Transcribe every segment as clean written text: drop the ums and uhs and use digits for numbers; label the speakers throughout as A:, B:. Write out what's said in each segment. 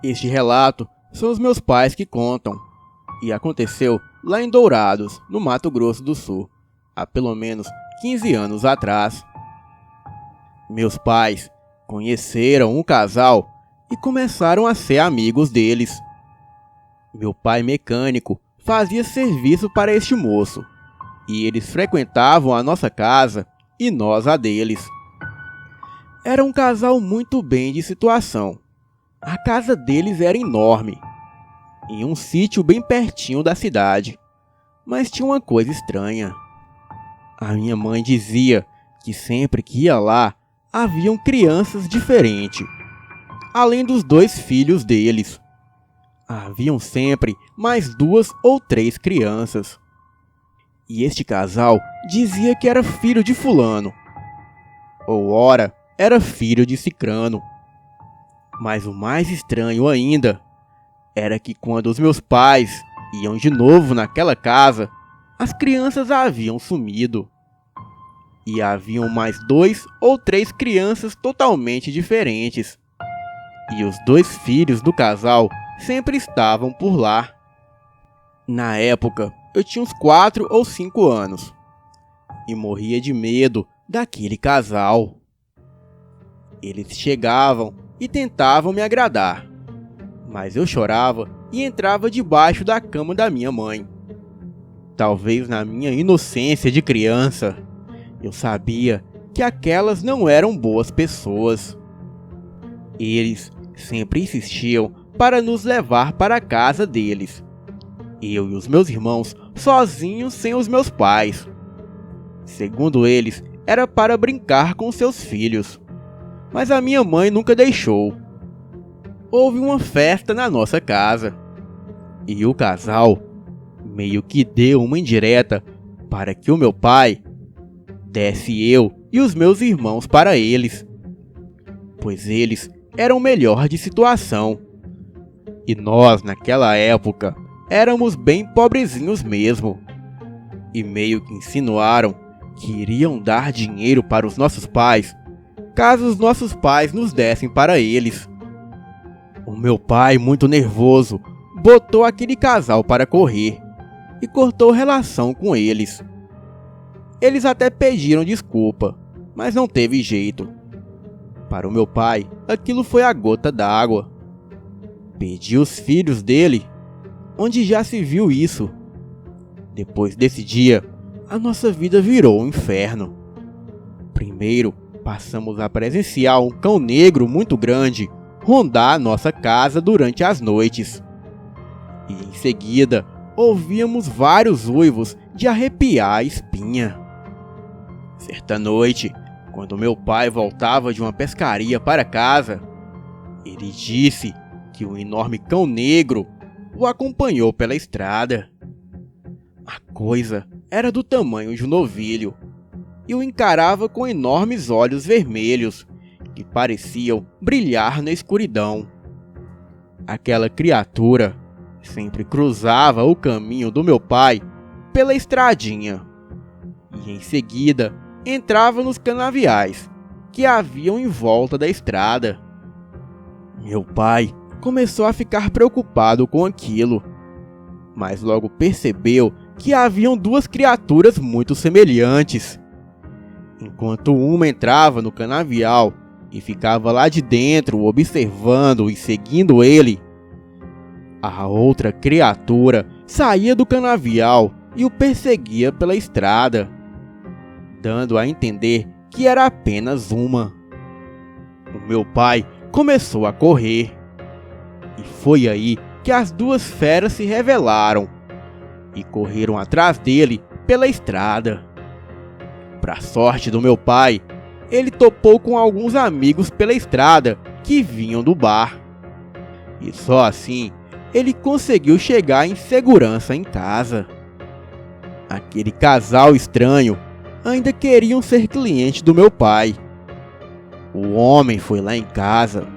A: Este relato são os meus pais que contam, e aconteceu lá em Dourados, no Mato Grosso do Sul, há pelo menos 15 anos atrás. Meus pais conheceram um casal e começaram a ser amigos deles. Meu pai, mecânico, fazia serviço para este moço, e eles frequentavam a nossa casa e nós a deles. Era um casal muito bem de situação. A casa deles era enorme, em um sítio bem pertinho da cidade, mas tinha uma coisa estranha. A minha mãe dizia que sempre que ia lá, haviam crianças diferentes, além dos 2 filhos deles. Haviam sempre mais 2 ou 3 crianças. E este casal dizia que era filho de fulano, ou ora era filho de cicrano. Mas o mais estranho ainda era que quando os meus pais iam de novo naquela casa, as crianças haviam sumido. E haviam mais 2 ou 3 crianças totalmente diferentes. E os 2 filhos do casal sempre estavam por lá. Na época, eu tinha uns 4 ou 5 anos. E morria de medo daquele casal. Eles chegavam e tentavam me agradar, mas eu chorava e entrava debaixo da cama da minha mãe. Talvez na minha inocência de criança, eu sabia que aquelas não eram boas pessoas. Eles sempre insistiam para nos levar para a casa deles, eu e os meus irmãos sozinhos sem os meus pais. Segundo eles, era para brincar com seus filhos, mas a minha mãe nunca deixou. Houve uma festa na nossa casa, e o casal meio que deu uma indireta para que o meu pai desse eu e os meus irmãos para eles, pois eles eram melhor de situação, e nós naquela época éramos bem pobrezinhos mesmo, e meio que insinuaram que iriam dar dinheiro para os nossos pais caso os nossos pais nos dessem para eles. O meu pai, muito nervoso, botou aquele casal para correr e cortou relação com eles. Eles até pediram desculpa, mas não teve jeito. Para o meu pai, aquilo foi a gota d'água. Perdi os filhos dele. Onde já se viu isso? Depois desse dia, a nossa vida virou um inferno. Primeiro, passamos a presenciar um cão negro muito grande rondar a nossa casa durante as noites. E em seguida, ouvíamos vários uivos de arrepiar a espinha. Certa noite, quando meu pai voltava de uma pescaria para casa, ele disse que um enorme cão negro o acompanhou pela estrada. A coisa era do tamanho de um novilho e o encarava com enormes olhos vermelhos que pareciam brilhar na escuridão. Aquela criatura sempre cruzava o caminho do meu pai pela estradinha e em seguida entrava nos canaviais que haviam em volta da estrada. Meu pai começou a ficar preocupado com aquilo, mas logo percebeu que haviam 2 criaturas muito semelhantes. Enquanto uma entrava no canavial e ficava lá de dentro observando e seguindo ele, a outra criatura saía do canavial e o perseguia pela estrada, dando a entender que era apenas uma. O meu pai começou a correr, e foi aí que as 2 feras se revelaram e correram atrás dele pela estrada. Para sorte do meu pai, ele topou com alguns amigos pela estrada que vinham do bar, e só assim ele conseguiu chegar em segurança em casa. Aquele casal estranho ainda queriam ser cliente do meu pai. O homem foi lá em casa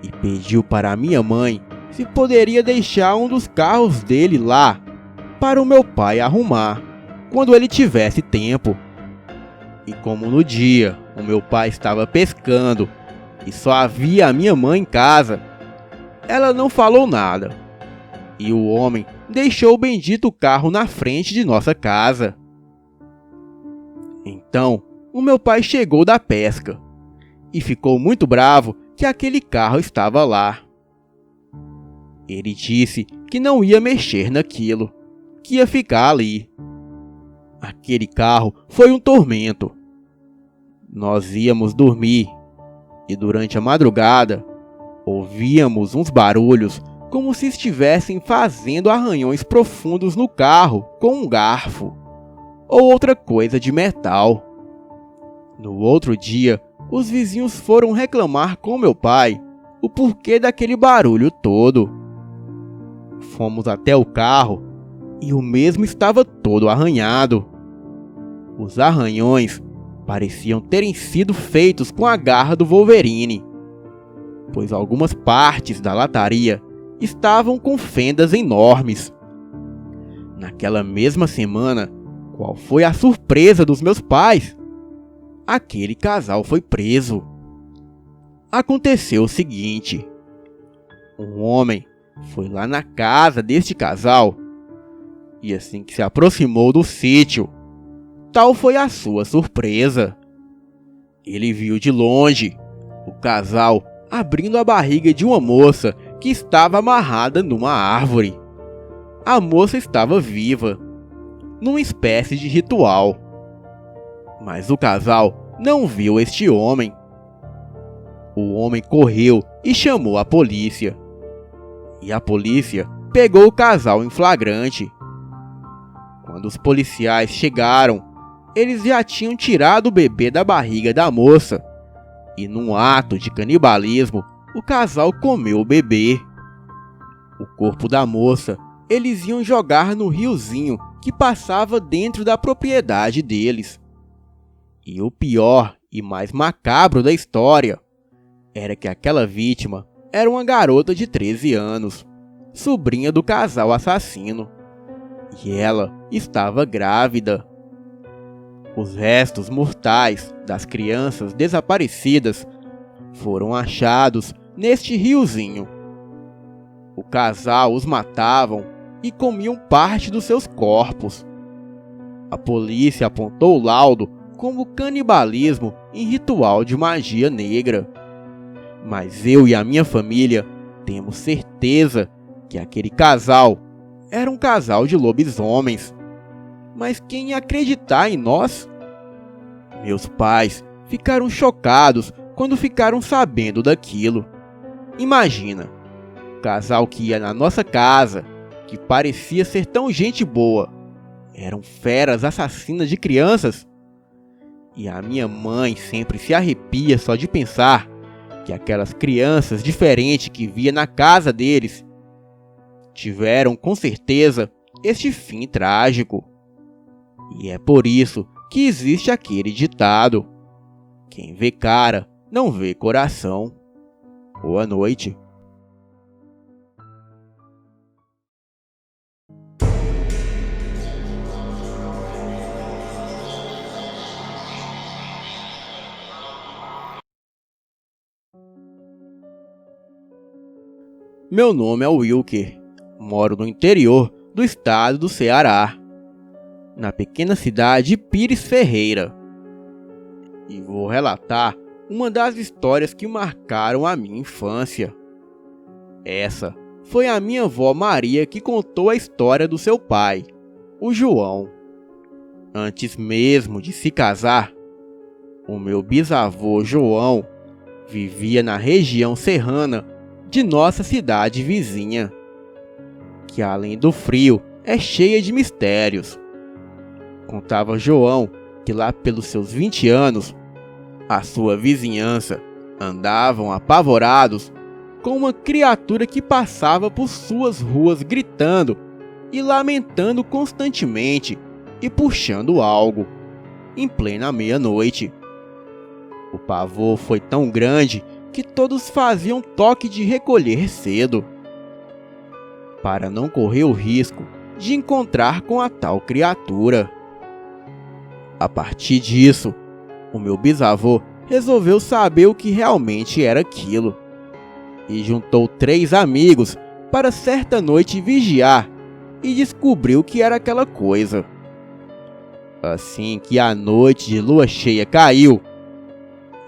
A: e pediu para a minha mãe se poderia deixar um dos carros dele lá para o meu pai arrumar quando ele tivesse tempo. E como no dia o meu pai estava pescando e só havia a minha mãe em casa, Ela não falou nada, e o homem deixou o bendito carro na frente de nossa casa. Então, o meu pai chegou da pesca e ficou muito bravo que aquele carro estava lá. Ele disse que não ia mexer naquilo, que ia ficar ali. Aquele carro foi um tormento. Nós íamos dormir e durante a madrugada ouvíamos uns barulhos como se estivessem fazendo arranhões profundos no carro com um garfo ou outra coisa de metal. No outro dia, os vizinhos foram reclamar com meu pai o porquê daquele barulho todo. Fomos até o carro e o mesmo estava todo arranhado. Os arranhões pareciam terem sido feitos com a garra do Wolverine, pois algumas partes da lataria estavam com fendas enormes. Naquela mesma semana, qual foi a surpresa dos meus pais? Aquele casal foi preso. Aconteceu o seguinte: um homem foi lá na casa deste casal e assim que se aproximou do sítio, tal foi a sua surpresa. Ele viu de longe o casal abrindo a barriga de uma moça que estava amarrada numa árvore. A moça estava viva, numa espécie de ritual. Mas o casal não viu este homem. O homem correu e chamou a polícia. E a polícia pegou o casal em flagrante. Quando os policiais chegaram, eles já tinham tirado o bebê da barriga da moça. E num ato de canibalismo, o casal comeu o bebê. O corpo da moça eles iam jogar no riozinho que passava dentro da propriedade deles. E o pior e mais macabro da história era que aquela vítima era uma garota de 13 anos, sobrinha do casal assassino. E ela estava grávida. Os restos mortais das crianças desaparecidas foram achados neste riozinho. O casal os matavam e comiam parte dos seus corpos. A polícia apontou o laudo como canibalismo em ritual de magia negra. Mas eu e a minha família temos certeza que aquele casal era um casal de lobisomens. Mas quem ia acreditar em nós? Meus pais ficaram chocados quando ficaram sabendo daquilo. Imagina, o casal que ia na nossa casa, que parecia ser tão gente boa, eram feras assassinas de crianças. E a minha mãe sempre se arrepia só de pensar que aquelas crianças diferentes que via na casa deles tiveram com certeza este fim trágico. E é por isso que existe aquele ditado: quem vê cara não vê coração. Boa noite. Meu nome é Wilker, moro no interior do estado do Ceará, na pequena cidade de Pires Ferreira, e vou relatar uma das histórias que marcaram a minha infância. Essa foi a minha avó Maria que contou a história do seu pai, o João. Antes mesmo de se casar, o meu bisavô João vivia na região serrana de nossa cidade vizinha, que além do frio é cheia de mistérios. Contava João que lá pelos seus 20 anos, a sua vizinhança andavam apavorados com uma criatura que passava por suas ruas gritando e lamentando constantemente e puxando algo, em plena meia-noite. O pavor foi tão grande que todos faziam toque de recolher cedo, para não correr o risco de encontrar com a tal criatura. A partir disso, o meu bisavô resolveu saber o que realmente era aquilo. e juntou 3 amigos para certa noite vigiar e descobriu o que era aquela coisa. Assim que a noite de lua cheia caiu,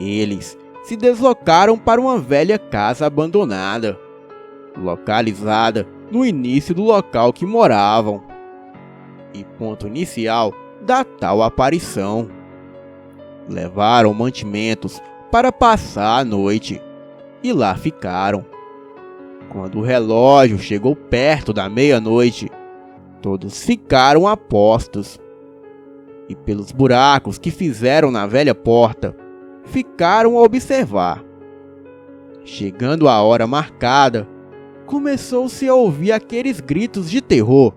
A: eles se deslocaram para uma velha casa abandonada, localizada no início do local que moravam, e ponto inicial da tal aparição. Levaram mantimentos para passar a noite e lá ficaram. Quando o relógio chegou perto da meia-noite, todos ficaram a postos, e pelos buracos que fizeram na velha porta, ficaram a observar. Chegando a hora marcada, começou-se a ouvir aqueles gritos de terror,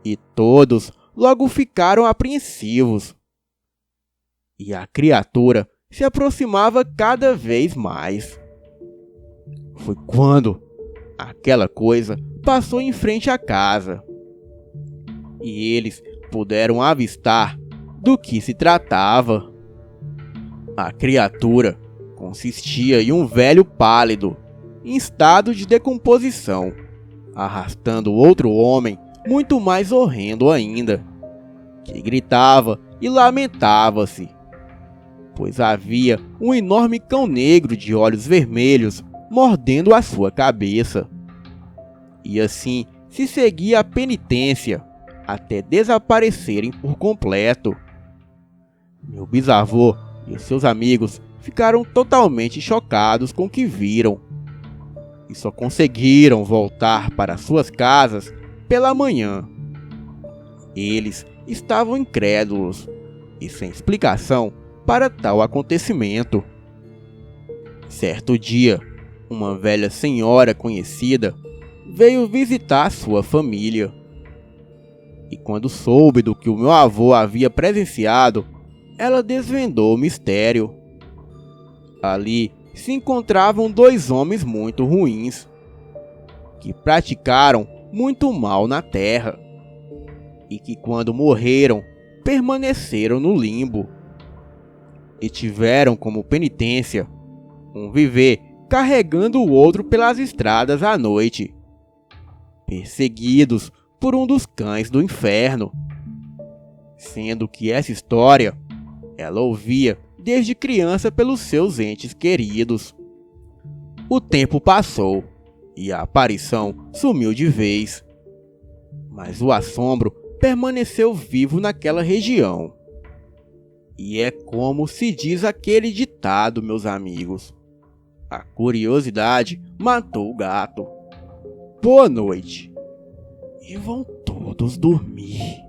A: e todos logo ficaram apreensivos. E a criatura se aproximava cada vez mais. Foi quando aquela coisa passou em frente à casa, e eles puderam avistar do que se tratava. A criatura consistia em um velho pálido, em estado de decomposição, arrastando outro homem muito mais horrendo ainda, que gritava e lamentava-se, pois havia um enorme cão negro de olhos vermelhos mordendo a sua cabeça. E assim se seguia a penitência até desaparecerem por completo. Meu bisavô e os seus amigos ficaram totalmente chocados com o que viram e só conseguiram voltar para suas casas pela manhã. Eles estavam incrédulos e sem explicação para tal acontecimento. Certo dia, uma velha senhora conhecida veio visitar sua família. E quando soube do que o meu avô havia presenciado, ela desvendou o mistério. Ali se encontravam 2 homens muito ruins, que praticaram muito mal na terra, e que quando morreram, permaneceram no limbo, e tiveram como penitência um viver carregando o outro pelas estradas à noite, perseguidos por um dos cães do inferno. Sendo que essa história ela ouvia desde criança pelos seus entes queridos. O tempo passou e a aparição sumiu de vez, mas o assombro permaneceu vivo naquela região. E é como se diz aquele ditado, meus amigos: a curiosidade matou o gato. Boa noite, e vão todos dormir.